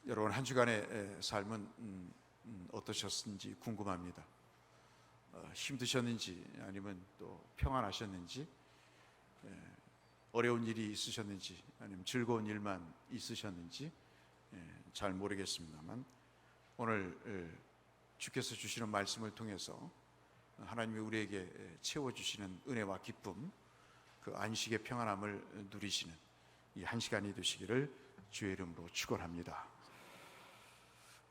여러분 한 주간의 삶은 어떠셨는지 궁금합니다. 힘드셨는지 아니면 또 평안하셨는지, 어려운 일이 있으셨는지 아니면 즐거운 일만 있으셨는지 잘 모르겠습니다만, 오늘 주께서 주시는 말씀을 통해서 하나님이 우리에게 채워주시는 은혜와 기쁨, 그 안식의 평안함을 누리시는 이 한 시간이 되시기를 주의 이름으로 축원합니다.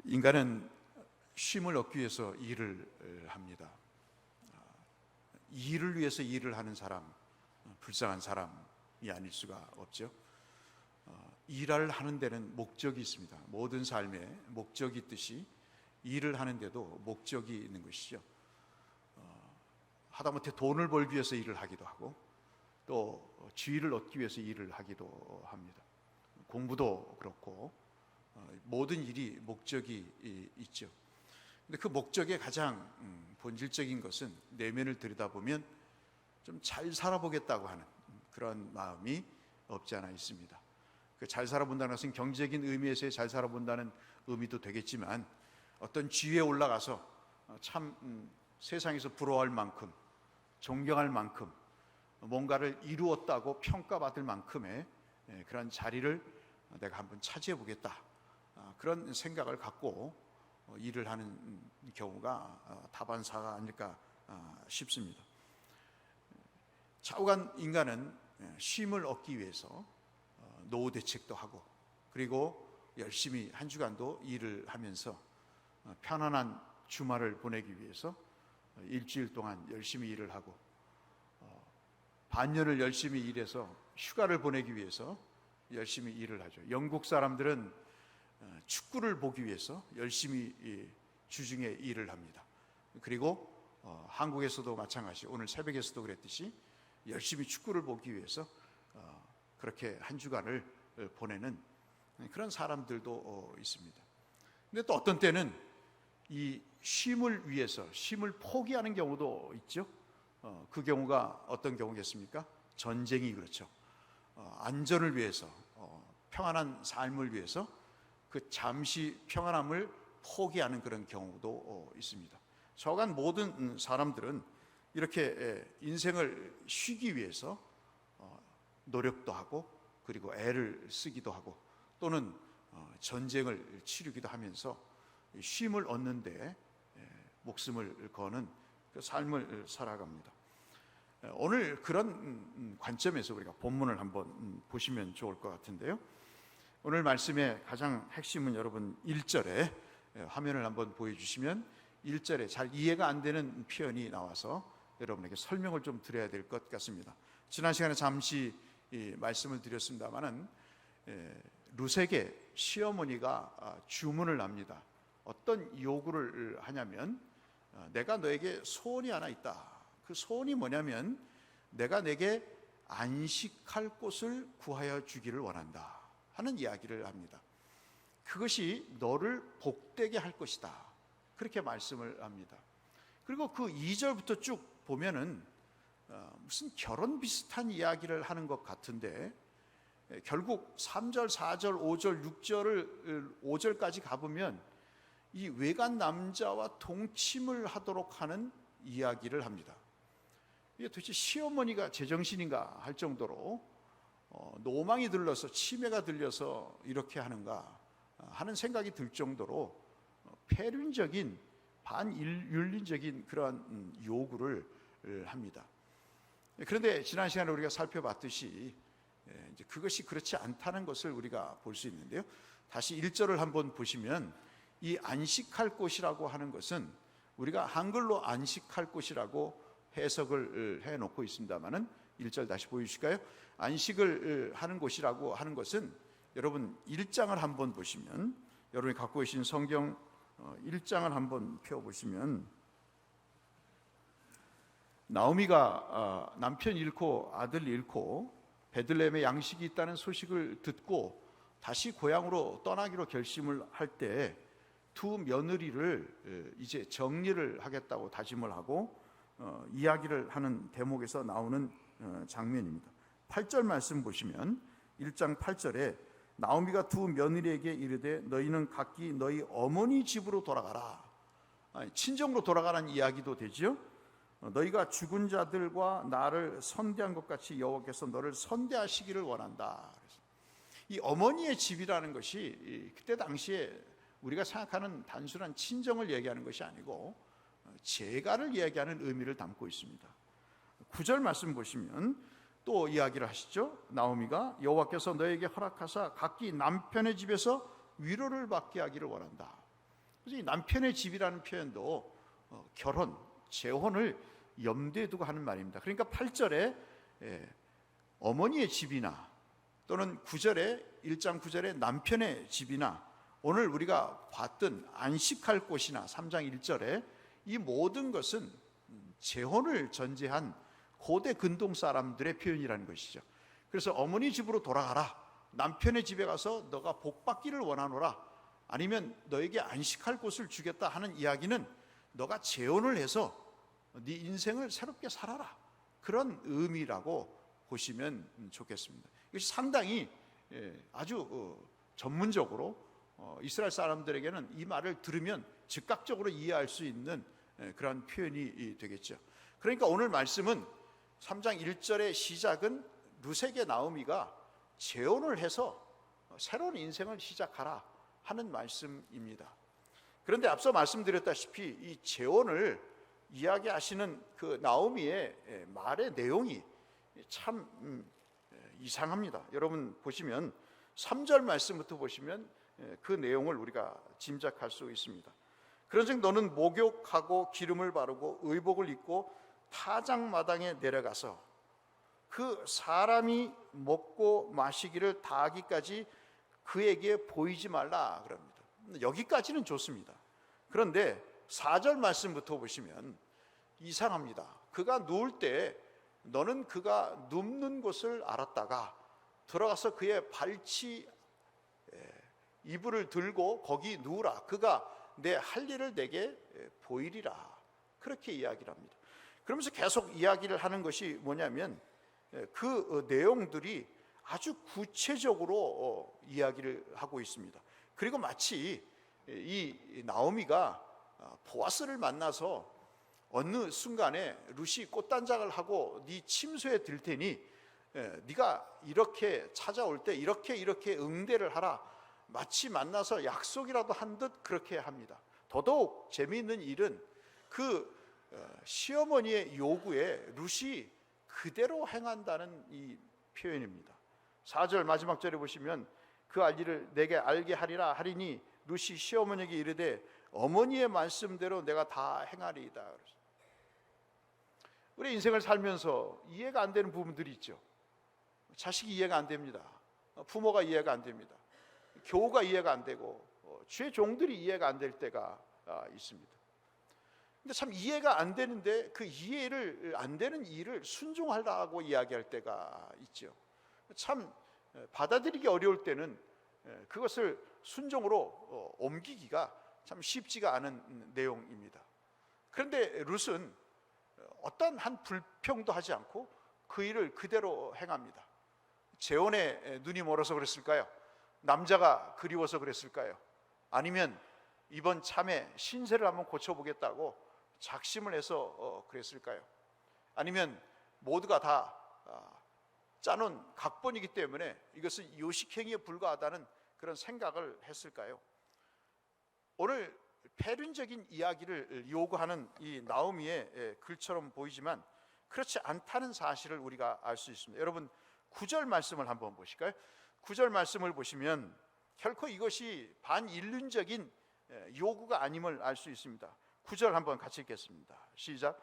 인간은 쉼을 얻기 위해서 일을 합니다. 일을 위해서 일을 하는 사람, 불쌍한 사람이 아닐 수가 없죠. 일을 하는 데는 목적이 있습니다. 모든 삶에 목적이 있듯이 일을 하는데도 목적이 있는 것이죠. 하다못해 돈을 벌기 위해서 일을 하기도 하고, 또 지위를 얻기 위해서 일을 하기도 합니다. 공부도 그렇고 모든 일이 목적이 있죠. 근데 그 목적의 가장 본질적인 것은 내면을 들여다보면 좀 잘 살아보겠다고 하는 그런 마음이 없지 않아 있습니다. 그 잘 살아본다는 것은 경제적인 의미에서의 잘 살아본다는 의미도 되겠지만, 어떤 지위에 올라가서 참 세상에서 부러워할 만큼, 존경할 만큼, 뭔가를 이루었다고 평가받을 만큼의 그런 자리를 내가 한번 차지해 보겠다, 그런 생각을 갖고 일을 하는 경우가 다반사가 아닐까 싶습니다. 좌우간 인간은 쉼을 얻기 위해서 노후 대책도 하고, 그리고 열심히 한 주간도 일을 하면서 편안한 주말을 보내기 위해서 일주일 동안 열심히 일을 하고, 반년을 열심히 일해서 휴가를 보내기 위해서 열심히 일을 하죠. 영국 사람들은 축구를 보기 위해서 열심히 주중에 일을 합니다. 그리고 한국에서도 마찬가지, 오늘 새벽에서도 그랬듯이 열심히 축구를 보기 위해서 그렇게 한 주간을 보내는 그런 사람들도 있습니다. 근데 또 어떤 때는 이 쉼을 위해서 쉼을 포기하는 경우도 있죠. 그 경우가 어떤 경우겠습니까? 전쟁이 그렇죠. 안전을 위해서, 평안한 삶을 위해서 그 잠시 평안함을 포기하는 그런 경우도 있습니다. 저간 모든 사람들은 이렇게 인생을 쉬기 위해서 노력도 하고, 그리고 애를 쓰기도 하고, 또는 전쟁을 치르기도 하면서 쉼을 얻는 데 목숨을 거는 그 삶을 살아갑니다. 오늘 그런 관점에서 우리가 본문을 한번 보시면 좋을 것 같은데요. 오늘 말씀의 가장 핵심은 여러분 1절에, 화면을 한번 보여주시면 1절에 잘 이해가 안 되는 표현이 나와서 여러분에게 설명을 좀 드려야 될 것 같습니다. 지난 시간에 잠시 말씀을 드렸습니다마는, 루색의 시어머니가 주문을 합니다. 어떤 요구를 하냐면, 내가 너에게 소원이 하나 있다. 그 소원이 뭐냐면, 내가 내게 안식할 곳을 구하여 주기를 원한다 하는 이야기를 합니다. 그것이 너를 복되게 할 것이다, 그렇게 말씀을 합니다. 그리고 그 2절부터 쭉 보면은 무슨 결혼 비슷한 이야기를 하는 것 같은데, 결국 3절, 4절, 5절, 6절을 5절까지 가보면 이 외간 남자와 동침을 하도록 하는 이야기를 합니다. 이게 도대체 시어머니가 제정신인가 할 정도로 노망이 들러서, 치매가 들려서 이렇게 하는가 하는 생각이 들 정도로 폐륜적인, 반윤리적인 그런 요구를 합니다. 그런데 지난 시간에 우리가 살펴봤듯이 이제 그것이 그렇지 않다는 것을 우리가 볼 수 있는데요. 다시 1절을 한번 보시면, 이 안식할 곳이라고 하는 것은 우리가 한글로 안식할 곳이라고 해석을 해놓고 있습니다만은, 1절 다시 보여주실까요? 안식을 하는 곳이라고 하는 것은, 여러분 1장을 한번 보시면, 여러분이 갖고 계신 성경 1장을 한번 펴보시면, 나오미가 남편 잃고 아들 잃고 베들레헴에 양식이 있다는 소식을 듣고 다시 고향으로 떠나기로 결심을 할 때, 두 며느리를 이제 정리를 하겠다고 다짐을 하고 이야기를 하는 대목에서 나오는 장면입니다. 8절 말씀 보시면, 1장 8절에 나오미가 두 며느리에게 이르되 너희는 각기 너희 어머니 집으로 돌아가라. 친정으로 돌아가라는 이야기도 되죠. 너희가 죽은 자들과 나를 선대한 것 같이 여호와께서 너를 선대하시기를 원한다. 이 어머니의 집이라는 것이 그때 당시에 우리가 생각하는 단순한 친정을 얘기하는 것이 아니고 재가를 이야기하는 의미를 담고 있습니다. 9절 말씀 보시면 또 이야기를 하시죠. 나오미가 여호와께서 너에게 허락하사 각기 남편의 집에서 위로를 받게 하기를 원한다. 그래서 이 남편의 집이라는 표현도 결혼, 재혼을 염두에 두고 하는 말입니다. 그러니까 8절에 어머니의 집이나 또는 9절에 1장 9절에 남편의 집이나 오늘 우리가 봤던 안식할 곳이나 3장 1절에 이 모든 것은 재혼을 전제한 고대 근동 사람들의 표현이라는 것이죠. 그래서 어머니 집으로 돌아가라. 남편의 집에 가서 너가 복 받기를 원하노라. 아니면 너에게 안식할 곳을 주겠다 하는 이야기는 너가 재혼을 해서 네 인생을 새롭게 살아라. 그런 의미라고 보시면 좋겠습니다. 이것이 상당히 아주 전문적으로 이스라엘 사람들에게는 이 말을 들으면 즉각적으로 이해할 수 있는 그런 표현이 되겠죠. 그러니까 오늘 말씀은 3장 1절의 시작은 룻에게 나오미가 재혼을 해서 새로운 인생을 시작하라 하는 말씀입니다. 그런데 앞서 말씀드렸다시피 이 재혼을 이야기하시는 그 나오미의 말의 내용이 참 이상합니다. 여러분 보시면 3절 말씀부터 보시면 그 내용을 우리가 짐작할 수 있습니다. 그런즉 너는 목욕하고 기름을 바르고 의복을 입고 타작마당에 내려가서 그 사람이 먹고 마시기를 다하기까지 그에게 보이지 말라 그럽니다. 여기까지는 좋습니다. 그런데 4절 말씀부터 보시면 이상합니다. 그가 누울 때 너는 그가 눕는 곳을 알았다가 들어가서 그의 발치 이불을 들고 거기 누우라. 그가 내 할 일을 내게 보이리라. 그렇게 이야기를 합니다. 그러면서 계속 이야기를 하는 것이 뭐냐면 그 내용들이 아주 구체적으로 이야기를 하고 있습니다. 그리고 마치 이 나오미가 보아스를 만나서 어느 순간에 룻이 꽃단장을 하고 네 침소에 들 테니 네가 이렇게 찾아올 때 이렇게 응대를 하라. 마치 만나서 약속이라도 한 듯 그렇게 합니다. 더더욱 재미있는 일은 그 시어머니의 요구에 룻이 그대로 행한다는 이 표현입니다. 4절 마지막 절에 보시면 그 알리를 내게 알게 하리라 하리니 룻이 시어머니에게 이르되 어머니의 말씀대로 내가 다 행하리이다. 우리 인생을 살면서 이해가 안 되는 부분들이 있죠. 자식이 이해가 안 됩니다. 부모가 이해가 안 됩니다. 교우가 이해가 안 되고 주의 종들이 이해가 안 될 때가 있습니다. 근데 참 이해가 안 되는데 그 이해를 안 되는 일을 순종하라고 이야기할 때가 있죠. 참 받아들이기 어려울 때는 그것을 순종으로 옮기기가 참 쉽지가 않은 내용입니다. 그런데 룻은 어떤 한 불평도 하지 않고 그 일을 그대로 행합니다. 재혼에 눈이 멀어서 그랬을까요? 남자가 그리워서 그랬을까요? 아니면 이번 참에 신세를 한번 고쳐보겠다고 작심을 해서 그랬을까요? 아니면 모두가 다 짜놓은 각본이기 때문에 이것은 요식행위에 불과하다는 그런 생각을 했을까요? 오늘 폐륜적인 이야기를 요구하는 이 나오미의 글처럼 보이지만 그렇지 않다는 사실을 우리가 알 수 있습니다. 여러분 9절 말씀을 한번 보실까요? 9절 말씀을 보시면 결코 이것이 반인륜적인 요구가 아님을 알 수 있습니다. 9절 한번 같이 읽겠습니다. 시작.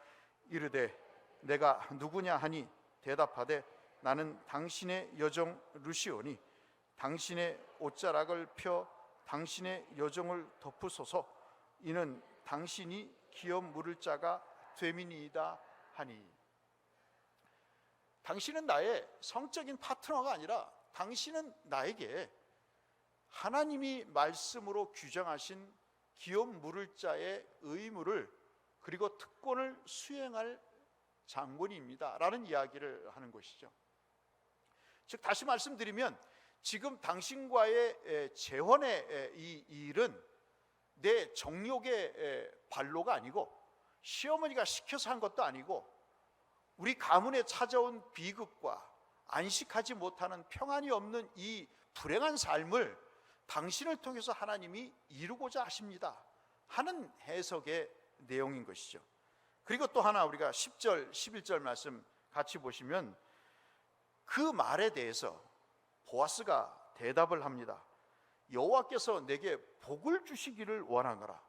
이르되 내가 누구냐 하니 대답하되 나는 당신의 여종 룻이오니 당신의 옷자락을 펴 당신의 여종을 덮으소서. 이는 당신이 기업 물을 자가 됨이니이다 하니. 당신은 나의 성적인 파트너가 아니라 당신은 나에게 하나님이 말씀으로 규정하신 기업 물을 자의 의무를 그리고 특권을 수행할 장본입니다 라는 이야기를 하는 것이죠. 즉 다시 말씀드리면 지금 당신과의 재혼의 이 일은 내 정욕의 발로가 아니고 시어머니가 시켜서 한 것도 아니고 우리 가문에 찾아온 비극과 안식하지 못하는 평안이 없는 이 불행한 삶을 당신을 통해서 하나님이 이루고자 하십니다 하는 해석의 내용인 것이죠. 그리고 또 하나 우리가 10절 11절 말씀 같이 보시면 그 말에 대해서 보아스가 대답을 합니다. 여호와께서 내게 복을 주시기를 원하노라.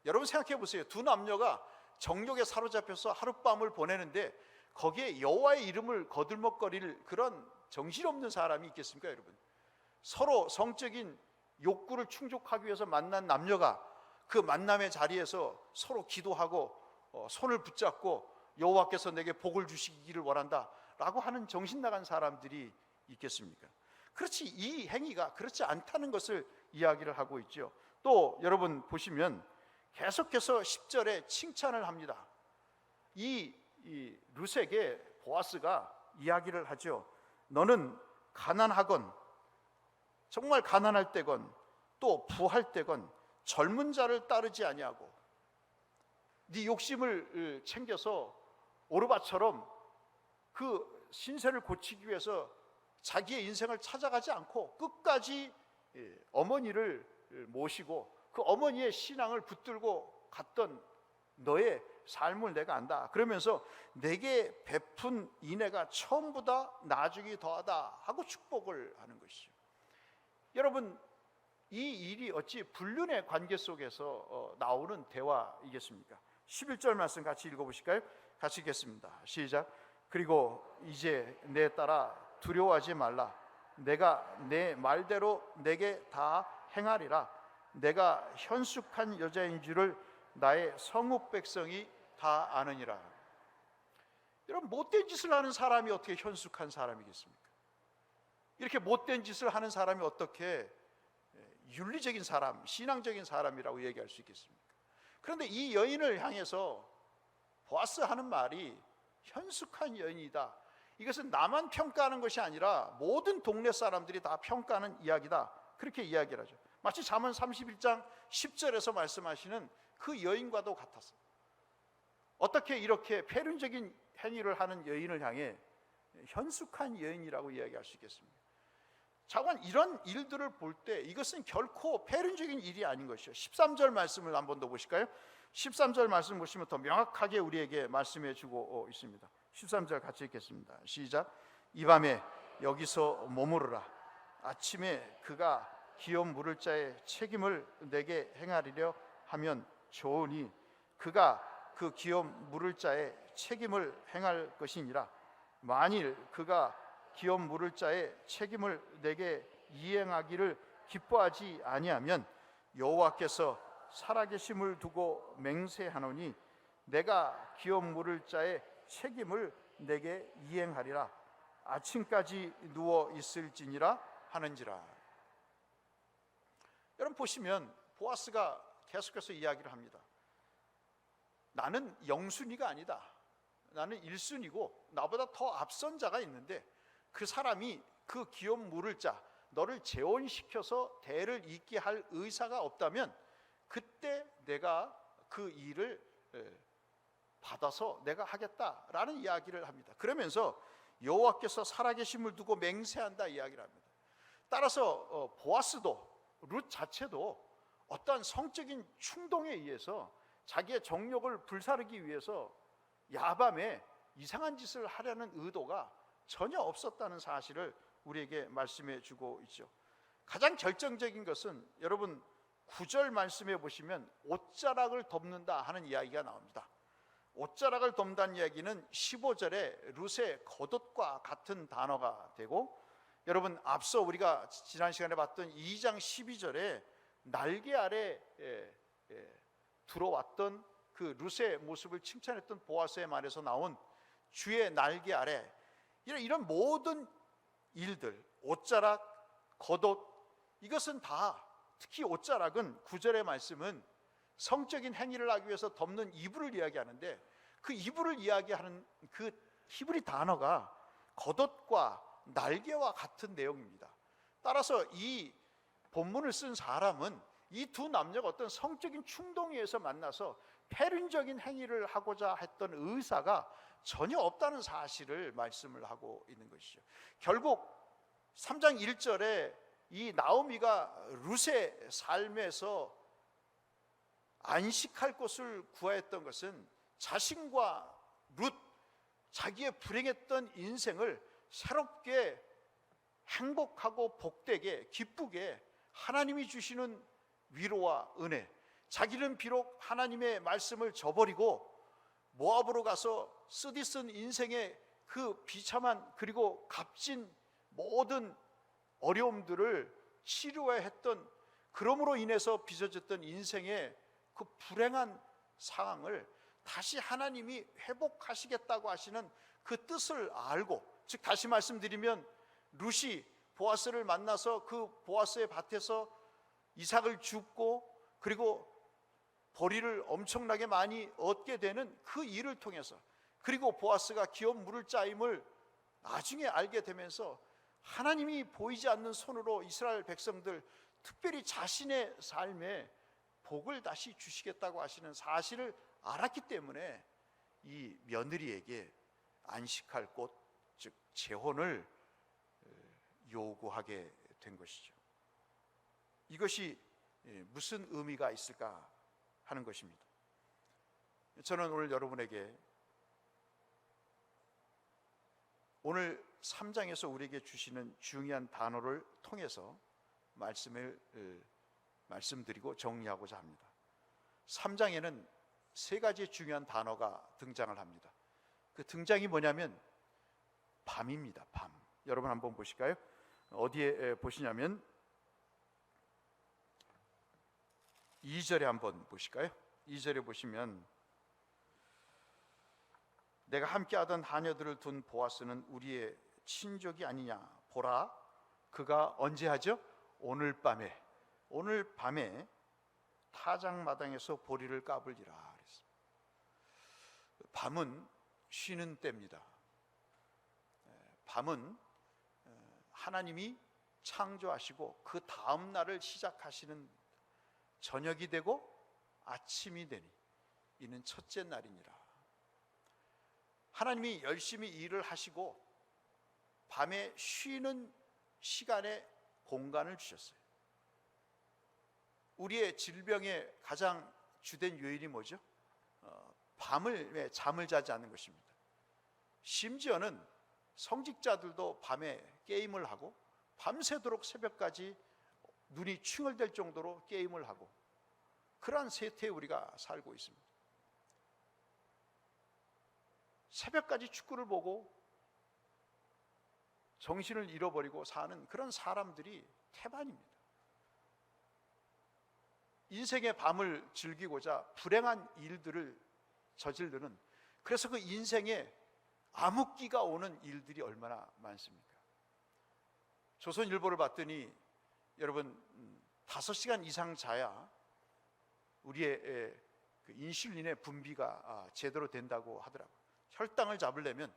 여러분 생각해 보세요. 두 남녀가 정욕에 사로잡혀서 하룻밤을 보내는데 거기에 여호와의 이름을 거들먹거릴 그런 정신없는 사람이 있겠습니까? 여러분, 서로 성적인 욕구를 충족하기 위해서 만난 남녀가 그 만남의 자리에서 서로 기도하고 손을 붙잡고 여호와께서 내게 복을 주시기를 원한다 라고 하는 정신 나간 사람들이 있겠습니까? 그렇지, 이 행위가 그렇지 않다는 것을 이야기를 하고 있죠. 또 여러분 보시면 계속해서 10절에 칭찬을 합니다. 이 룻에게 보아스가 이야기를 하죠. 너는 가난하건 정말 가난할 때건 또 부할 때건 젊은 자를 따르지 아니하고 네 욕심을 챙겨서 오르바처럼 그 신세를 고치기 위해서 자기의 인생을 찾아가지 않고 끝까지 어머니를 모시고 그 어머니의 신앙을 붙들고 갔던 너의 삶을 내가 안다. 그러면서 내게 베푼 인애가 처음보다 나중이 더하다 하고 축복을 하는 것이죠. 여러분, 이 일이 어찌 불륜의 관계 속에서 나오는 대화이겠습니까? 11절 말씀 같이 읽어보실까요? 같이 읽겠습니다. 시작. 그리고 이제 내 딸아 두려워하지 말라. 내가 내 말대로 내게 다 행하리라. 내가 현숙한 여자인 줄을 나의 성읍 백성이 다 아느니라. 여러분, 못된 짓을 하는 사람이 어떻게 현숙한 사람이겠습니까? 이렇게 못된 짓을 하는 사람이 어떻게 윤리적인 사람, 신앙적인 사람이라고 얘기할 수 있겠습니까? 그런데 이 여인을 향해서 보아스 하는 말이 현숙한 여인이다. 이것은 나만 평가하는 것이 아니라 모든 동네 사람들이 다 평가하는 이야기다. 그렇게 이야기를 하죠. 마치 잠언 31장 10절에서 말씀하시는 그 여인과도 같았어요. 어떻게 이렇게 폐륜적인 행위를 하는 여인을 향해 현숙한 여인이라고 이야기할 수 있겠습니까? 자관 이런 일들을 볼 때 이것은 결코 폐륜적인 일이 아닌 것이죠. 13절 말씀을 한 번 더 보실까요? 13절 말씀 보시면 더 명확하게 우리에게 말씀해 주고 있습니다. 13절 같이 읽겠습니다. 시작. 이 밤에 여기서 머무르라. 아침에 그가 기업 물을 자의 책임을 내게 행하리려 하면 좋으니 그가 그 기업 물을 자의 책임을 행할 것이니라. 만일 그가 기업 물을 자의 책임을 내게 이행하기를 기뻐하지 아니하면 여호와께서 살아계심을 두고 맹세하노니 내가 기업 물을 자의 책임을 내게 이행하리라. 아침까지 누워 있을지니라 하는지라. 여러분 보시면 보아스가 계속해서 이야기를 합니다. 나는 영순위가 아니다. 나는 1순위고 나보다 더 앞선 자가 있는데 그 사람이 그 기업 물을 자, 너를 재혼시켜서 대를 잇게 할 의사가 없다면 그때 내가 그 일을 받아서 내가 하겠다라는 이야기를 합니다. 그러면서 여호와께서 살아계심을 두고 맹세한다 이야기를 합니다. 따라서 보아스도 룻 자체도 어떠한 성적인 충동에 의해서 자기의 정욕을 불사르기 위해서 야밤에 이상한 짓을 하려는 의도가 전혀 없었다는 사실을 우리에게 말씀해 주고 있죠. 가장 결정적인 것은 여러분 9절 말씀해 보시면 옷자락을 덮는다 하는 이야기가 나옵니다. 옷자락을 덮는다는 이야기는 15절에 룻의 겉옷과 같은 단어가 되고, 여러분 앞서 우리가 지난 시간에 봤던 2장 12절에 날개 아래 들어왔던 그 룻의 모습을 칭찬했던 보아스의 말에서 나온 주의 날개 아래, 이런 모든 일들, 옷자락, 겉옷, 이것은 다, 특히 옷자락은 9절의 말씀은 성적인 행위를 하기 위해서 덮는 이불을 이야기하는데, 그 이불을 이야기하는 그 히브리 단어가 겉옷과 날개와 같은 내용입니다. 따라서 이 본문을 쓴 사람은 이 두 남녀가 어떤 성적인 충동에 의해서 만나서 패륜적인 행위를 하고자 했던 의사가 전혀 없다는 사실을 말씀을 하고 있는 것이죠. 결국 3장 1절에 이 나오미가 룻의 삶에서 안식할 곳을 구하였던 것은 자신과 룻, 자기의 불행했던 인생을 새롭게 행복하고 복되게 기쁘게 하나님이 주시는 위로와 은혜, 자기는 비록 하나님의 말씀을 저버리고 모압으로 가서 쓰디쓴 인생의 그 비참한 그리고 값진 모든 어려움들을 치료해야 했던, 그러므로 인해서 빚어졌던 인생의 그 불행한 상황을 다시 하나님이 회복하시겠다고 하시는 그 뜻을 알고, 즉 다시 말씀드리면 룻이 보아스를 만나서 그 보아스의 밭에서 이삭을 줍고 그리고 보리를 엄청나게 많이 얻게 되는 그 일을 통해서, 그리고 보아스가 기업 물을 짜임을 나중에 알게 되면서 하나님이 보이지 않는 손으로 이스라엘 백성들, 특별히 자신의 삶에 복을 다시 주시겠다고 하시는 사실을 알았기 때문에 이 며느리에게 안식할 곳, 즉 재혼을 요구하게 된 것이죠. 이것이 무슨 의미가 있을까 하는 것입니다. 저는 오늘 여러분에게 오늘 3장에서 우리에게 주시는 중요한 단어를 통해서 말씀드리고 정리하고자 합니다. 3장에는 세 가지 중요한 단어가 등장을 합니다. 그 등장이 뭐냐면 밤입니다. 밤. 여러분 한번 보실까요? 어디에 보시냐면 2절에 한번 보실까요? 2절에 보시면 내가 함께하던 하녀들을 둔 보아스는 우리의 친족이 아니냐. 보라, 그가 언제 하죠? 오늘 밤에 타작마당에서 보리를 까불리라 그랬습니다. 밤은 쉬는 때입니다. 밤은 하나님이 창조하시고 그 다음 날을 시작하시는, 저녁이 되고 아침이 되니 이는 첫째 날이니라. 하나님이 열심히 일을 하시고 밤에 쉬는 시간에 공간을 주셨어요. 우리의 질병의 가장 주된 요인이 뭐죠? 밤에 잠을 자지 않는 것입니다. 심지어는 성직자들도 밤에 게임을 하고 밤새도록 새벽까지 눈이 충혈될 정도로 게임을 하고, 그러한 세태에 우리가 살고 있습니다. 새벽까지 축구를 보고 정신을 잃어버리고 사는 그런 사람들이 태반입니다. 인생의 밤을 즐기고자 불행한 일들을 저지르는, 그래서 그 인생에 암흑기가 오는 일들이 얼마나 많습니까? 조선일보를 봤더니 여러분 5시간 이상 자야 우리의 그 인슐린의 분비가 제대로 된다고 하더라고요. 혈당을 잡으려면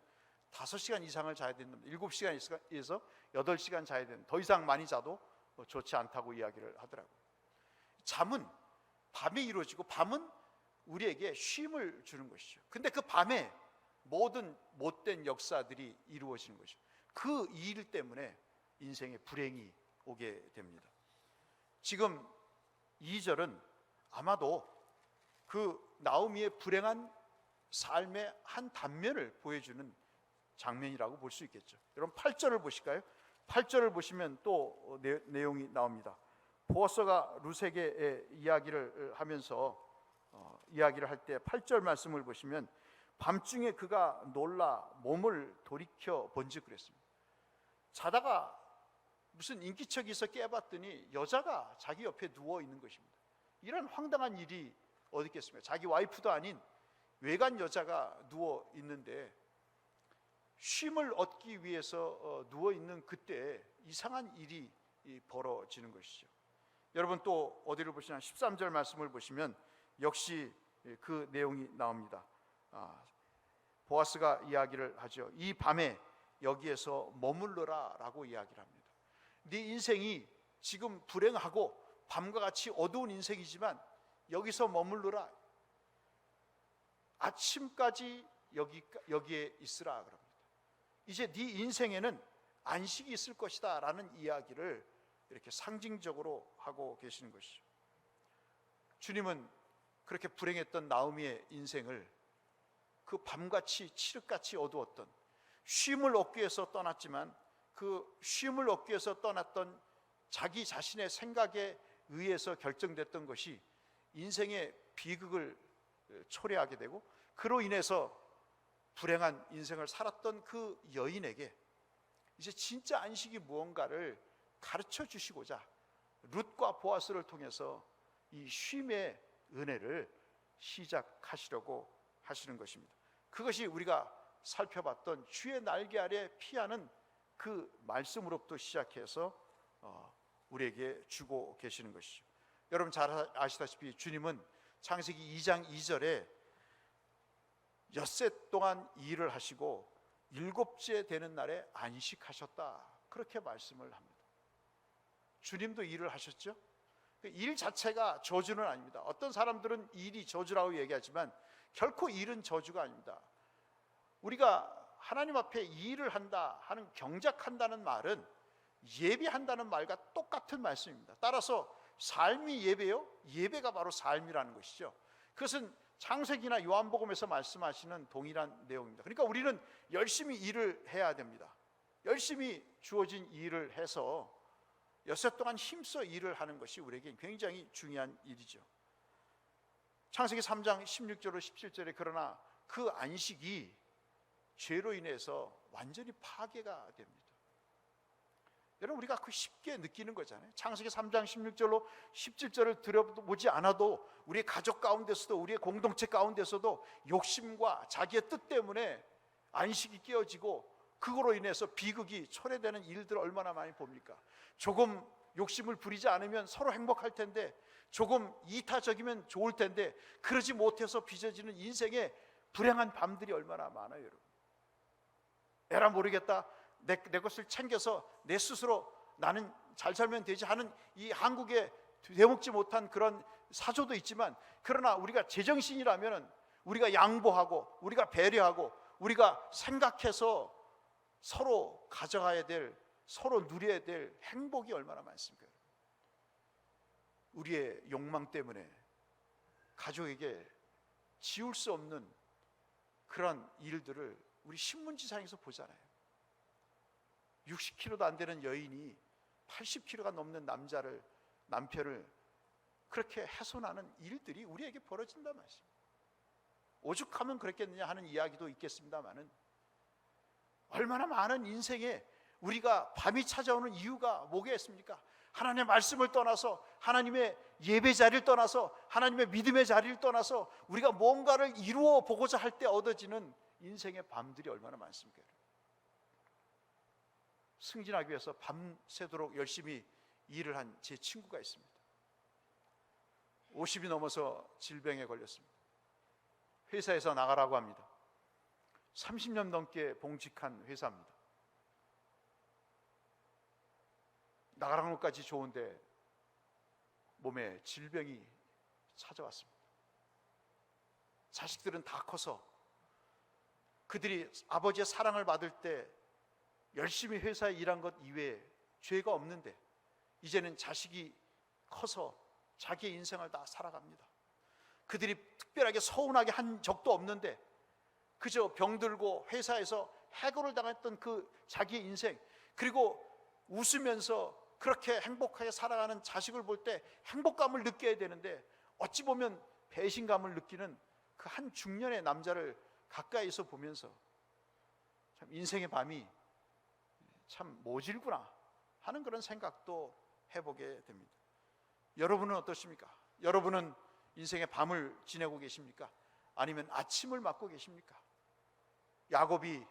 5시간 이상을 자야 된다. 7시간에서 8시간 자야 된다. 더 이상 많이 자도 좋지 않다고 이야기를 하더라고요. 잠은 밤에 이루어지고 밤은 우리에게 쉼을 주는 것이죠. 근데 그 밤에 모든 못된 역사들이 이루어지는 것이죠. 그 일 때문에 인생에 불행이 오게 됩니다. 지금 2절은 아마도 그 나오미의 불행한 삶의 한 단면을 보여주는 장면이라고 볼 수 있겠죠. 여러분 8절을 보실까요? 8절을 보시면 또 내용이 나옵니다. 보아스가 룻에게 이야기를 하면서 이야기를 할 때 8절 말씀을 보시면 밤중에 그가 놀라 몸을 돌이켜 본즉 그랬습니다. 자다가 무슨 인기척에서 깨봤더니 여자가 자기 옆에 누워 있는 것입니다. 이런 황당한 일이 어디 있겠습니까? 자기 와이프도 아닌 외간 여자가 누워 있는데 쉼을 얻기 위해서 누워 있는 그때 이상한 일이 벌어지는 것이죠. 여러분 또 어디를 보시나 13절 말씀을 보시면 역시 그 내용이 나옵니다. 보아스가 이야기를 하죠. 이 밤에 여기에서 머물러라 라고 이야기를 합니다. 네 인생이 지금 불행하고 밤과 같이 어두운 인생이지만 여기서 머물러라. 아침까지 여기에 있으라 그럽니다. 이제 네 인생에는 안식이 있을 것이다 라는 이야기를 이렇게 상징적으로 하고 계시는 것이죠. 주님은 그렇게 불행했던 나오미의 인생을 그 밤같이 칠흑같이 어두웠던, 쉼을 얻기 위해서 떠났지만 그 쉼을 얻기 위해서 떠났던 자기 자신의 생각에 의해서 결정됐던 것이 인생의 비극을 초래하게 되고, 그로 인해서 불행한 인생을 살았던 그 여인에게 이제 진짜 안식이 무언가를 가르쳐 주시고자 룻과 보아스를 통해서 이 쉼의 은혜를 시작하시려고 하시는 것입니다. 그것이 우리가 살펴봤던 주의 날개 아래 피하는 그 말씀으로부터 시작해서 우리에게 주고 계시는 것이죠. 여러분 잘 아시다시피 주님은 창세기 2장 2절에 엿새 동안 일을 하시고 일곱째 되는 날에 안식하셨다, 그렇게 말씀을 합니다. 주님도 일을 하셨죠. 일 자체가 저주는 아닙니다. 어떤 사람들은 일이 저주라고 얘기하지만 결코 일은 저주가 아닙니다. 우리가 하나님 앞에 일을 한다 하는, 경작한다는 말은 예배한다는 말과 똑같은 말씀입니다. 따라서 삶이 예배요, 예배가 바로 삶이라는 것이죠. 그것은 창세기나 요한복음에서 말씀하시는 동일한 내용입니다. 그러니까 우리는 열심히 일을 해야 됩니다. 열심히 주어진 일을 해서 엿새 동안 힘써 일을 하는 것이 우리에게 굉장히 중요한 일이죠. 창세기 3장 16절로 17절에 그러나 그 안식이 죄로 인해서 완전히 파괴가 됩니다. 여러분 우리가 그 쉽게 느끼는 거잖아요. 창세기 3장 16절로 17절을 들여보지 않아도 우리의 가족 가운데서도, 우리의 공동체 가운데서도 욕심과 자기의 뜻 때문에 안식이 깨어지고 그거로 인해서 비극이 초래되는 일들을 얼마나 많이 봅니까? 조금 욕심을 부리지 않으면 서로 행복할 텐데, 조금 이타적이면 좋을 텐데 그러지 못해서 빚어지는 인생의 불행한 밤들이 얼마나 많아요. 여러분, 에라 모르겠다, 내 것을 챙겨서 내 스스로 나는 잘 살면 되지 하는 이 한국에 되먹지 못한 그런 사조도 있지만, 그러나 우리가 제정신이라면 우리가 양보하고 우리가 배려하고 우리가 생각해서 서로 가져가야 될, 서로 누려야 될 행복이 얼마나 많습니까? 우리의 욕망 때문에 가족에게 지울 수 없는 그런 일들을 우리 신문지상에서 보잖아요. 60kg도 안 되는 여인이 80kg가 넘는 남편을 그렇게 훼손하는 일들이 우리에게 벌어진단 말씀입니다. 오죽하면 그랬겠느냐 하는 이야기도 있겠습니다만은, 얼마나 많은 인생에 우리가 밤이 찾아오는 이유가 뭐겠습니까? 하나님의 말씀을 떠나서, 하나님의 예배 자리를 떠나서, 하나님의 믿음의 자리를 떠나서 우리가 뭔가를 이루어 보고자 할 때 얻어지는 인생의 밤들이 얼마나 많습니까? 승진하기 위해서 밤새도록 열심히 일을 한 제 친구가 있습니다. 50이 넘어서 질병에 걸렸습니다. 회사에서 나가라고 합니다. 30년 넘게 봉직한 회사입니다. 나가라는 것까지 좋은데 몸에 질병이 찾아왔습니다. 자식들은 다 커서 그들이 아버지의 사랑을 받을 때 열심히 회사에 일한 것 이외에 죄가 없는데, 이제는 자식이 커서 자기의 인생을 다 살아갑니다. 그들이 특별하게 서운하게 한 적도 없는데 그저 병들고 회사에서 해고를 당했던 그 자기의 인생, 그리고 웃으면서 그렇게 행복하게 살아가는 자식을 볼 때 행복감을 느껴야 되는데, 어찌 보면 배신감을 느끼는 그 한 중년의 남자를 가까이서 보면서 참 인생의 밤이 참 모질구나 하는 그런 생각도 해보게 됩니다. 여러분은 어떠십니까? 여러분은 인생의 밤을 지내고 계십니까? 아니면 아침을 맞고 계십니까? 야곱이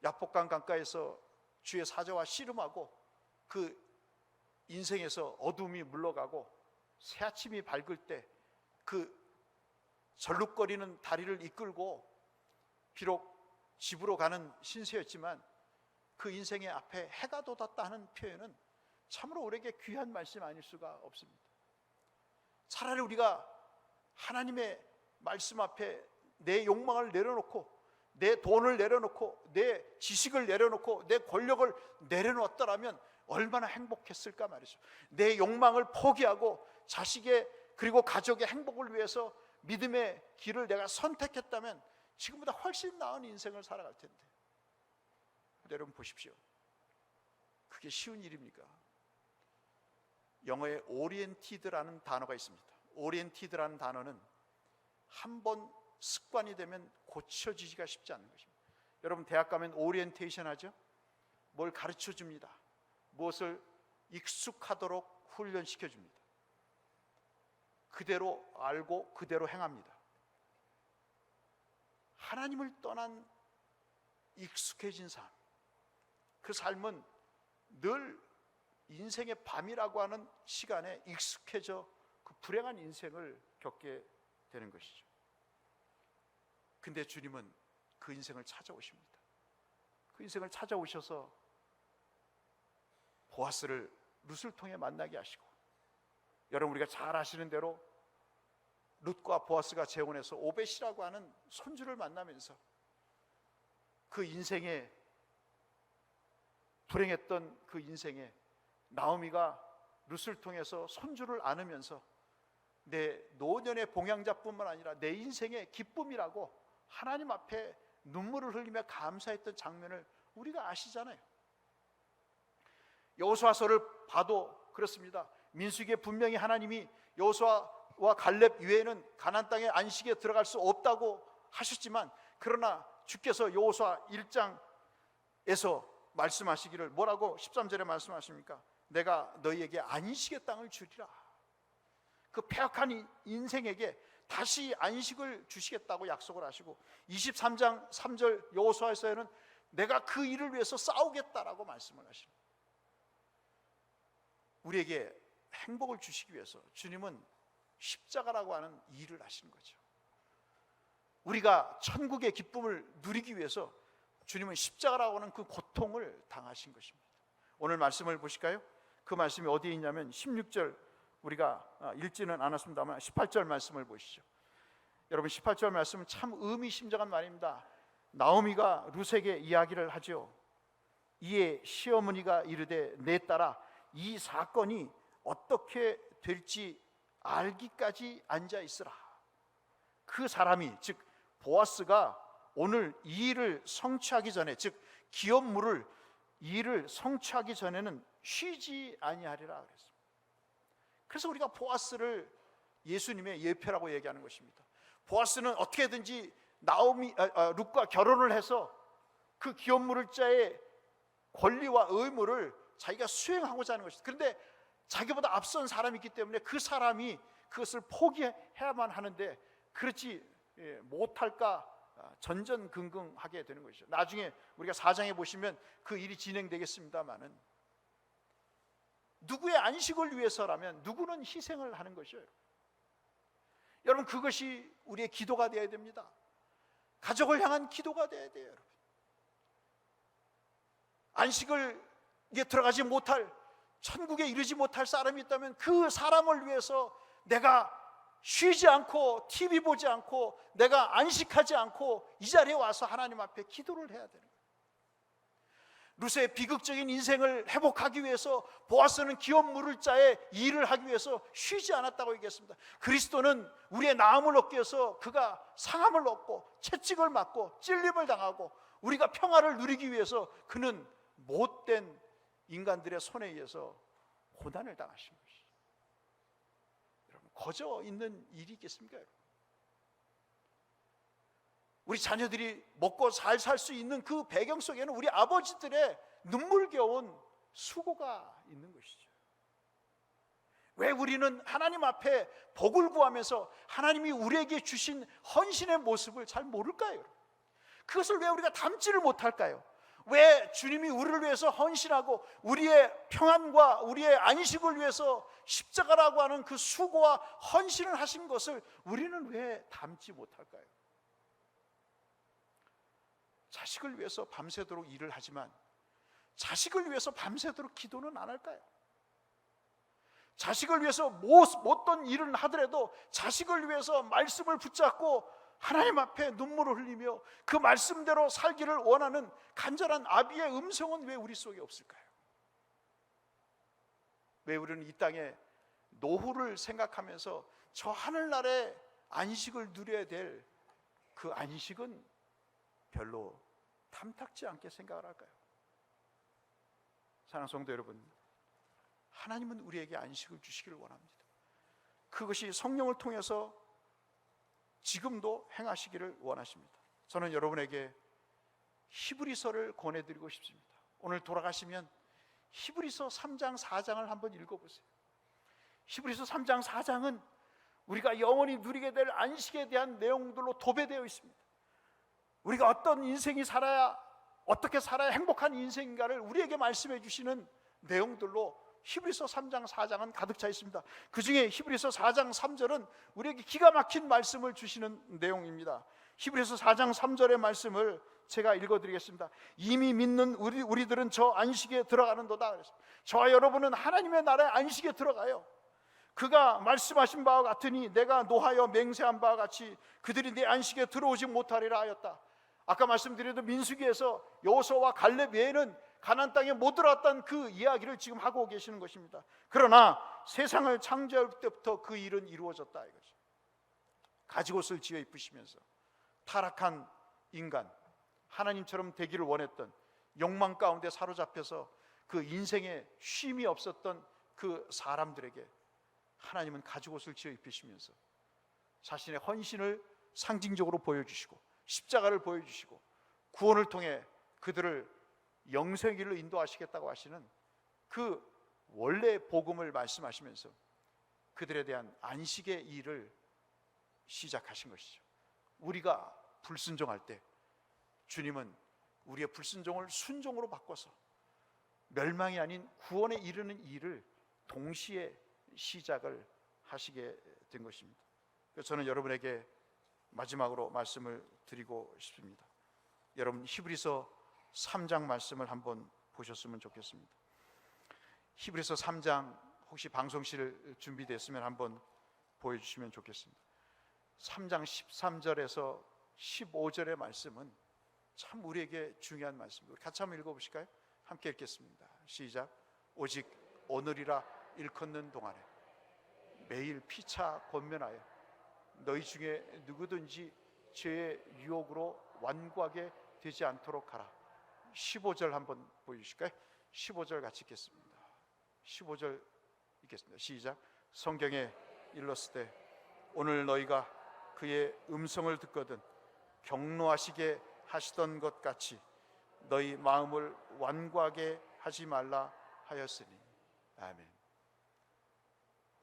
야복강 강가에서 주의 사자와 씨름하고 그 인생에서 어둠이 물러가고 새 아침이 밝을 때 그 절룩거리는 다리를 이끌고 비록 집으로 가는 신세였지만 그 인생의 앞에 해가 돋았다 하는 표현은 참으로 우리에게 귀한 말씀 아닐 수가 없습니다. 차라리 우리가 하나님의 말씀 앞에 내 욕망을 내려놓고, 내 돈을 내려놓고, 내 지식을 내려놓고, 내 권력을 내려놓았더라면 얼마나 행복했을까 말이죠. 내 욕망을 포기하고 자식의 그리고 가족의 행복을 위해서 믿음의 길을 내가 선택했다면 지금보다 훨씬 나은 인생을 살아갈 텐데. 여러분 보십시오. 그게 쉬운 일입니까? 영어에 오리엔티드라는 단어가 있습니다. 오리엔티드라는 단어는 한 번 습관이 되면 고쳐지기가 쉽지 않은 것입니다. 여러분 대학 가면 오리엔테이션 하죠? 뭘 가르쳐 줍니다. 무엇을 익숙하도록 훈련시켜 줍니다. 그대로 알고 그대로 행합니다. 하나님을 떠난 익숙해진 삶, 그 삶은 늘 인생의 밤이라고 하는 시간에 익숙해져 그 불행한 인생을 겪게 되는 것이죠. 근데 주님은 그 인생을 찾아오십니다. 그 인생을 찾아오셔서 보아스를 룻을 통해 만나게 하시고, 여러분 우리가 잘 아시는 대로 룻과 보아스가 재혼해서 오벳이라고 하는 손주를 만나면서 그 인생에 불행했던 그 인생에 나오미가 룻을 통해서 손주를 안으면서 내 노년의 봉양자뿐만 아니라 내 인생의 기쁨이라고 하나님 앞에 눈물을 흘리며 감사했던 장면을 우리가 아시잖아요. 여호수아서를 봐도 그렇습니다. 민수기에 분명히 하나님이 여호수아와 갈렙 이외에는 가나안 땅에 안식에 들어갈 수 없다고 하셨지만, 그러나 주께서 여호수아 1장에서 말씀하시기를 뭐라고 13절에 말씀하십니까? 내가 너희에게 안식의 땅을 주리라. 그 폐역한 인생에게 다시 안식을 주시겠다고 약속을 하시고, 23장 3절 여호수아에서는 내가 그 일을 위해서 싸우겠다라고 말씀을 하십니다. 우리에게 행복을 주시기 위해서 주님은 십자가라고 하는 일을 하시는 거죠. 우리가 천국의 기쁨을 누리기 위해서 주님은 십자가라고 하는 그 고통을 당하신 것입니다. 오늘 말씀을 보실까요? 그 말씀이 어디에 있냐면 16절, 우리가 읽지는 않았습니다만 18절 말씀을 보시죠. 여러분 18절 말씀은 참 의미심장한 말입니다. 나오미가 룻에게 이야기를 하죠. 이에 시어머니가 이르되 내 딸아, 이 사건이 어떻게 될지 알기까지 앉아 있으라. 그 사람이, 즉 보아스가 오늘 이 일을 성취하기 전에, 즉 기업 물을 이 일을 성취하기 전에는 쉬지 아니하리라 그랬습니다. 그래서 우리가 보아스를 예수님의 예표라고 얘기하는 것입니다. 보아스는 어떻게든지 룻과 결혼을 해서 그 기업 물을 자의 권리와 의무를 자기가 수행하고자 하는 것입니다. 그런데 자기보다 앞선 사람이 있기 때문에 그 사람이 그것을 포기해야만 하는데 그렇지 못할까 전전긍긍하게 되는 것이죠. 나중에 우리가 4장에 보시면 그 일이 진행되겠습니다마는, 누구의 안식을 위해서라면 누구는 희생을 하는 것이죠. 여러분 그것이 우리의 기도가 되어야 됩니다. 가족을 향한 기도가 되어야 돼요. 여러분 안식을 들어가지 못할, 천국에 이르지 못할 사람이 있다면 그 사람을 위해서 내가 쉬지 않고 TV 보지 않고 내가 안식하지 않고 이 자리에 와서 하나님 앞에 기도를 해야 되는 거예요. 룻의 비극적인 인생을 회복하기 위해서 보아스는 기업 물을 자의 일을 하기 위해서 쉬지 않았다고 얘기했습니다. 그리스도는 우리의 나음을 얻기 위해서 그가 상함을 얻고 채찍을 맞고 찔림을 당하고 우리가 평화를 누리기 위해서 그는 못된 인간들의 손에 의해서 고난을 당하신 것이죠. 여러분 거저 있는 일이 있겠습니까? 여러분? 우리 자녀들이 먹고 잘 살 수 있는 그 배경 속에는 우리 아버지들의 눈물겨운 수고가 있는 것이죠. 왜 우리는 하나님 앞에 복을 구하면서 하나님이 우리에게 주신 헌신의 모습을 잘 모를까요? 그것을 왜 우리가 담지를 못할까요? 왜 주님이 우리를 위해서 헌신하고 우리의 평안과 우리의 안식을 위해서 십자가라고 하는 그 수고와 헌신을 하신 것을 우리는 왜 담지 못할까요? 자식을 위해서 밤새도록 일을 하지만 자식을 위해서 밤새도록 기도는 안 할까요? 자식을 위해서 못던 일을 하더라도 자식을 위해서 말씀을 붙잡고 하나님 앞에 눈물을 흘리며 그 말씀대로 살기를 원하는 간절한 아비의 음성은 왜 우리 속에 없을까요? 왜 우리는 이 땅에 노후를 생각하면서 저 하늘나라의 안식을 누려야 될 그 안식은 별로 탐탁지 않게 생각을 할까요? 사랑하는 성도 여러분, 하나님은 우리에게 안식을 주시기를 원합니다. 그것이 성령을 통해서 지금도 행하시기를 원하십니다. 저는 여러분에게 히브리서를 권해드리고 싶습니다. 오늘 돌아가시면 히브리서 3장 4장을 한번 읽어보세요. 히브리서 3장 4장은 우리가 영원히 누리게 될 안식에 대한 내용들로 도배되어 있습니다. 우리가 어떤 인생이 살아야, 어떻게 살아야 행복한 인생인가를 우리에게 말씀해 주시는 내용들로 히브리서 3장 4장은 가득 차 있습니다. 그 중에 히브리서 4장 3절은 우리에게 기가 막힌 말씀을 주시는 내용입니다. 히브리서 4장 3절의 말씀을 제가 읽어드리겠습니다. 이미 믿는 우리들은 저 안식에 들어가는도다. 그래서 저와 여러분은 하나님의 나라의 안식에 들어가요. 그가 말씀하신 바와 같으니 내가 노하여 맹세한 바와 같이 그들이 내 안식에 들어오지 못하리라 하였다. 아까 말씀드린 민수기에서 여호수아와 갈렙 외에는 가나안 땅에 못 들어왔다는 그 이야기를 지금 하고 계시는 것입니다. 그러나 세상을 창조할 때부터 그 일은 이루어졌다 이거죠. 가지옷을 지어 입으시면서 타락한 인간, 하나님처럼 되기를 원했던 욕망 가운데 사로잡혀서 그 인생에 쉼이 없었던 그 사람들에게 하나님은 가죽옷을 지어 입히시면서 자신의 헌신을 상징적으로 보여주시고 십자가를 보여주시고 구원을 통해 그들을 영생의 길로 인도하시겠다고 하시는 그 원래 복음을 말씀하시면서 그들에 대한 안식의 일을 시작하신 것이죠. 우리가 불순종할 때 주님은 우리의 불순종을 순종으로 바꿔서 멸망이 아닌 구원에 이르는 일을 동시에 시작을 하시게 된 것입니다. 그래서 저는 여러분에게 마지막으로 말씀을 드리고 싶습니다. 여러분 히브리서 3장 말씀을 한번 보셨으면 좋겠습니다. 히브리서 3장 혹시 방송실 준비됐으면 한번 보여주시면 좋겠습니다. 3장 13절에서 15절의 말씀은 참 우리에게 중요한 말씀입니다. 우리 같이 한번 읽어보실까요? 함께 읽겠습니다. 시작. 오직 오늘이라 일컫는 동안에 매일 피차 권면하여 너희 중에 누구든지 죄의 유혹으로 완고하게 되지 않도록 하라. 15절 한번 보여주실까요? 15절 같이 읽겠습니다. 15절 읽겠습니다. 시작. 성경에 일렀을 때 오늘 너희가 그의 음성을 듣거든 경노하시게 하시던 것 같이 너희 마음을 완고하게 하지 말라 하였으니. 아멘.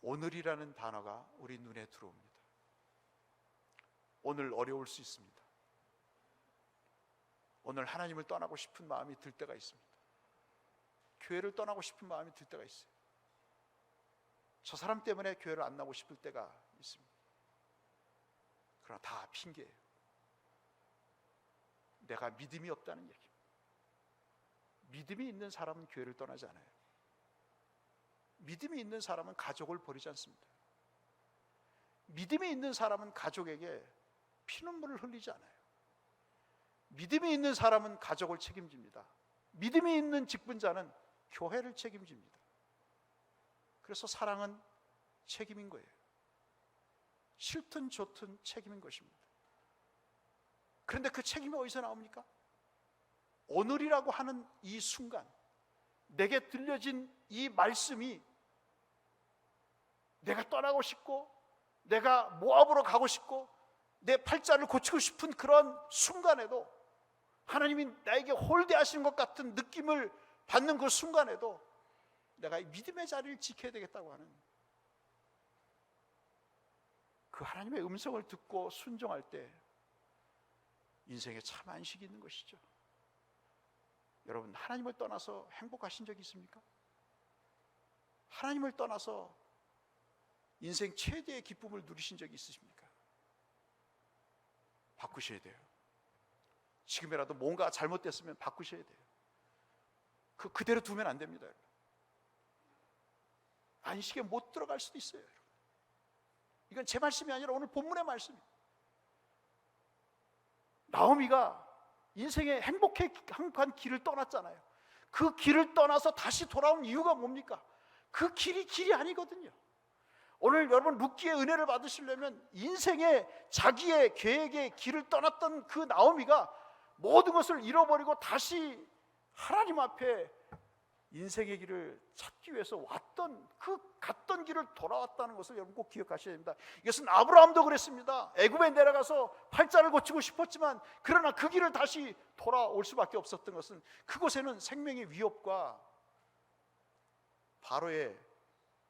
오늘이라는 단어가 우리 눈에 들어옵니다. 오늘 어려울 수 있습니다. 오늘 하나님을 떠나고 싶은 마음이 들 때가 있습니다. 교회를 떠나고 싶은 마음이 들 때가 있어요. 저 사람 때문에 교회를 안 나오고 싶을 때가 있습니다. 그러나 다 핑계예요. 내가 믿음이 없다는 얘기입니다. 믿음이 있는 사람은 교회를 떠나지 않아요. 믿음이 있는 사람은 가족을 버리지 않습니다. 믿음이 있는 사람은 가족에게 피눈물을 흘리지 않아요. 믿음이 있는 사람은 가족을 책임집니다. 믿음이 있는 직분자는 교회를 책임집니다. 그래서 사랑은 책임인 거예요. 싫든 좋든 책임인 것입니다. 그런데 그 책임이 어디서 나옵니까? 오늘이라고 하는 이 순간 내게 들려진 이 말씀이 내가 떠나고 싶고 내가 모압으로 가고 싶고 내 팔자를 고치고 싶은 그런 순간에도 하나님이 나에게 홀대하시는 것 같은 느낌을 받는 그 순간에도 내가 이 믿음의 자리를 지켜야 되겠다고 하는 그 하나님의 음성을 듣고 순종할 때 인생에 참 안식이 있는 것이죠. 여러분 하나님을 떠나서 행복하신 적이 있습니까? 하나님을 떠나서 인생 최대의 기쁨을 누리신 적이 있으십니까? 바꾸셔야 돼요. 지금이라도 뭔가 잘못됐으면 바꾸셔야 돼요. 그대로 두면 안 됩니다. 안식에 못 들어갈 수도 있어요. 이건 제 말씀이 아니라 오늘 본문의 말씀입니다. 나오미가 인생의 행복한 길을 떠났잖아요. 그 길을 떠나서 다시 돌아온 이유가 뭡니까? 그 길이 아니거든요. 오늘 여러분 룻기의 은혜를 받으시려면 인생의 자기의 계획의 길을 떠났던 그 나오미가 모든 것을 잃어버리고 다시 하나님 앞에 인생의 길을 찾기 위해서 갔던 길을 돌아왔다는 것을 여러분 꼭 기억하셔야 됩니다. 이것은 아브라함도 그랬습니다. 애굽에 내려가서 팔자를 고치고 싶었지만 그러나 그 길을 다시 돌아올 수밖에 없었던 것은 그곳에는 생명의 위협과 바로의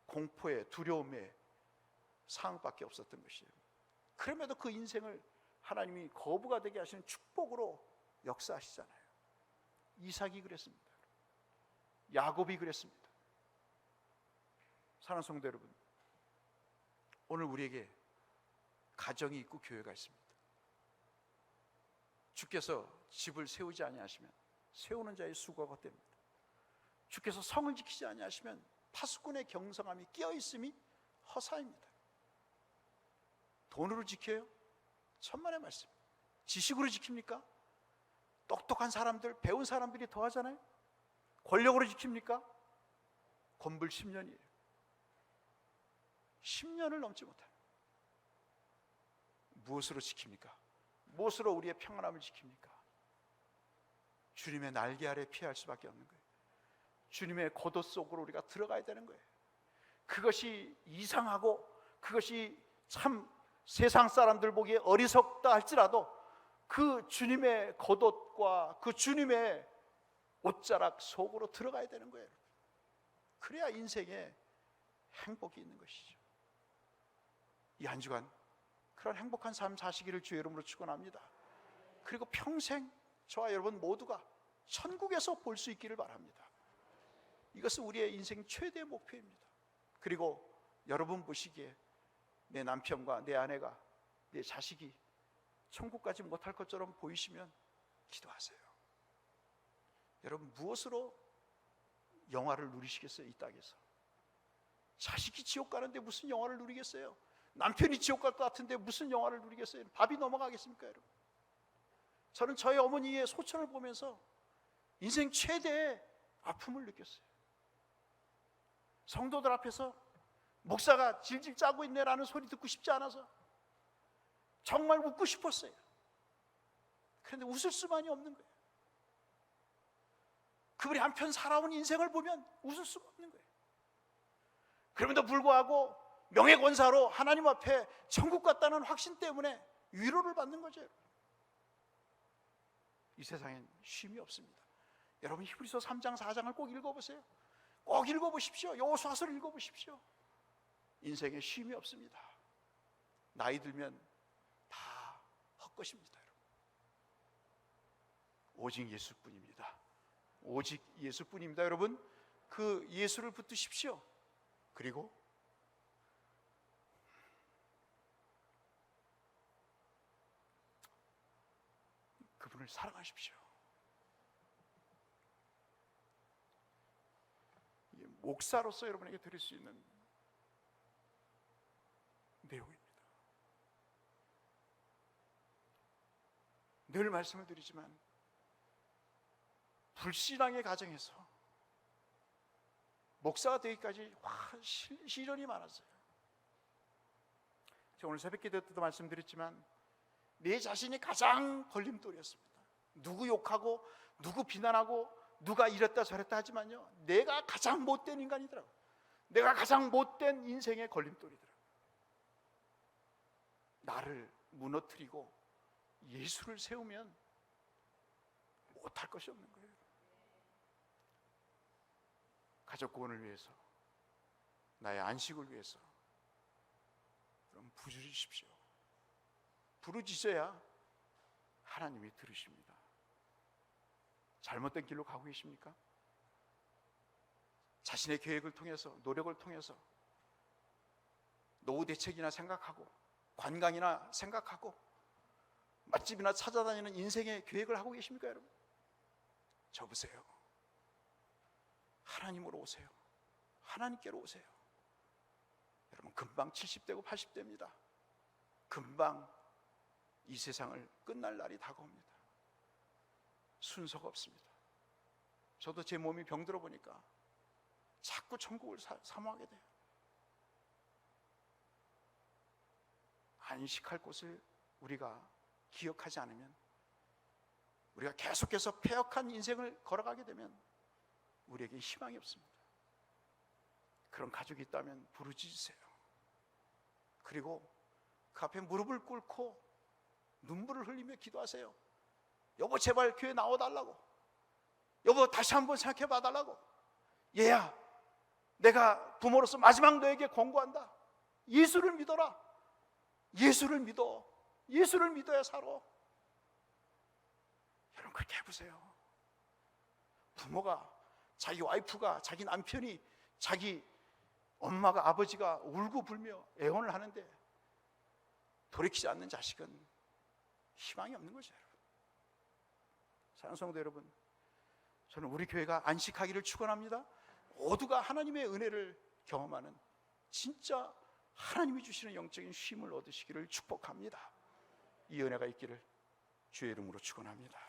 공포의 두려움의 상황밖에 없었던 것이에요. 그럼에도 그 인생을 하나님이 거부가 되게 하시는 축복으로 역사하시잖아요. 이삭이 그랬습니다. 야곱이 그랬습니다. 사랑하는 성도 여러분, 오늘 우리에게 가정이 있고 교회가 있습니다. 주께서 집을 세우지 아니하시면 세우는 자의 수고가 헛됩니다. 주께서 성을 지키지 아니하시면 파수꾼의 경성함이 끼어있음이 허사입니다. 돈으로 지켜요? 천만의 말씀. 지식으로 지킵니까? 똑똑한 사람들, 배운 사람들이 더 하잖아요. 권력으로 지킵니까? 건불 10년이에요. 10년을 넘지 못해요. 무엇으로 지킵니까? 무엇으로 우리의 평안함을 지킵니까? 주님의 날개 아래 피할 수밖에 없는 거예요. 주님의 고도 속으로 우리가 들어가야 되는 거예요. 그것이 이상하고 그것이 참 세상 사람들 보기에 어리석다 할지라도 그 주님의 겉옷과 그 주님의 옷자락 속으로 들어가야 되는 거예요. 그래야 인생에 행복이 있는 것이죠. 이 한 주간 그런 행복한 삶 사시기를 주의 이름으로 축원합니다. 그리고 평생 저와 여러분 모두가 천국에서 볼 수 있기를 바랍니다. 이것은 우리의 인생 최대의 목표입니다. 그리고 여러분 보시기에 내 남편과 내 아내가 내 자식이 천국까지 못할 것처럼 보이시면 기도하세요. 여러분 무엇으로 영화를 누리시겠어요? 이 땅에서 자식이 지옥 가는데 무슨 영화를 누리겠어요? 남편이 지옥 갈 것 같은데 무슨 영화를 누리겠어요? 밥이 넘어가겠습니까 여러분? 저는 저희 어머니의 소천을 보면서 인생 최대의 아픔을 느꼈어요. 성도들 앞에서 목사가 질질 짜고 있네라는 소리 듣고 싶지 않아서 정말 웃고 싶었어요. 그런데 웃을 수만이 없는 거예요. 그분이 한편 살아온 인생을 보면 웃을 수가 없는 거예요. 그럼에도 불구하고 명예권사로 하나님 앞에 천국 갔다는 확신 때문에 위로를 받는 거죠. 이 세상엔 쉼이 없습니다. 여러분 히브리서 3장 4장을 꼭 읽어보세요. 꼭 읽어보십시오. 여호수아서를 읽어보십시오. 인생에 쉼이 없습니다. 나이 들면 다 헛것입니다. 여러분. 오직 예수뿐입니다. 오직 예수뿐입니다. 여러분 그 예수를 붙드십시오. 그리고 그분을 사랑하십시오. 이게 목사로서 여러분에게 드릴 수 있는 내용입니다. 늘 말씀을 드리지만 불신앙의 가정에서 목사가 되기까지 시련이 많았어요. 제가 오늘 새벽 기도 때도 말씀드렸지만 내 자신이 가장 걸림돌이었습니다. 누구 욕하고 누구 비난하고 누가 이랬다 저랬다 하지만요, 내가 가장 못된 인간이더라고요. 내가 가장 못된 인생의 걸림돌이더라고요. 나를 무너뜨리고 예수를 세우면 못할 것이 없는 거예요. 가족 구원을 위해서, 나의 안식을 위해서 그럼 부르짖으십시오. 부르짖어야 하나님이 들으십니다. 잘못된 길로 가고 계십니까? 자신의 계획을 통해서, 노력을 통해서 노후 대책이나 생각하고 관광이나 생각하고 맛집이나 찾아다니는 인생의 계획을 하고 계십니까 여러분? 접으세요. 하나님으로 오세요. 하나님께로 오세요. 여러분, 금방 70대고 80대입니다. 금방 이 세상을 끝날 날이 다가옵니다. 순서가 없습니다. 저도 제 몸이 병들어 보니까 자꾸 천국을 사모하게 돼요. 안식할 곳을 우리가 기억하지 않으면, 우리가 계속해서 패역한 인생을 걸어가게 되면 우리에게 희망이 없습니다. 그런 가족이 있다면 부르짖으세요. 그리고 그 앞에 무릎을 꿇고 눈물을 흘리며 기도하세요. 여보, 제발 교회 나와달라고. 여보, 다시 한번 생각해 봐달라고. 얘야, 내가 부모로서 마지막 너에게 권고한다. 예수를 믿어라. 예수를 믿어. 예수를 믿어야 살아. 여러분, 그렇게 해보세요. 부모가, 자기 와이프가, 자기 남편이, 자기 엄마가, 아버지가 울고불며 애원을 하는데 돌이키지 않는 자식은 희망이 없는 거죠. 여러분, 사랑하는 성도 여러분, 저는 우리 교회가 안식하기를 축원합니다. 모두가 하나님의 은혜를 경험하는, 진짜 하나님이 주시는 영적인 쉼을 얻으시기를 축복합니다. 이 은혜가 있기를 주의 이름으로 축원합니다.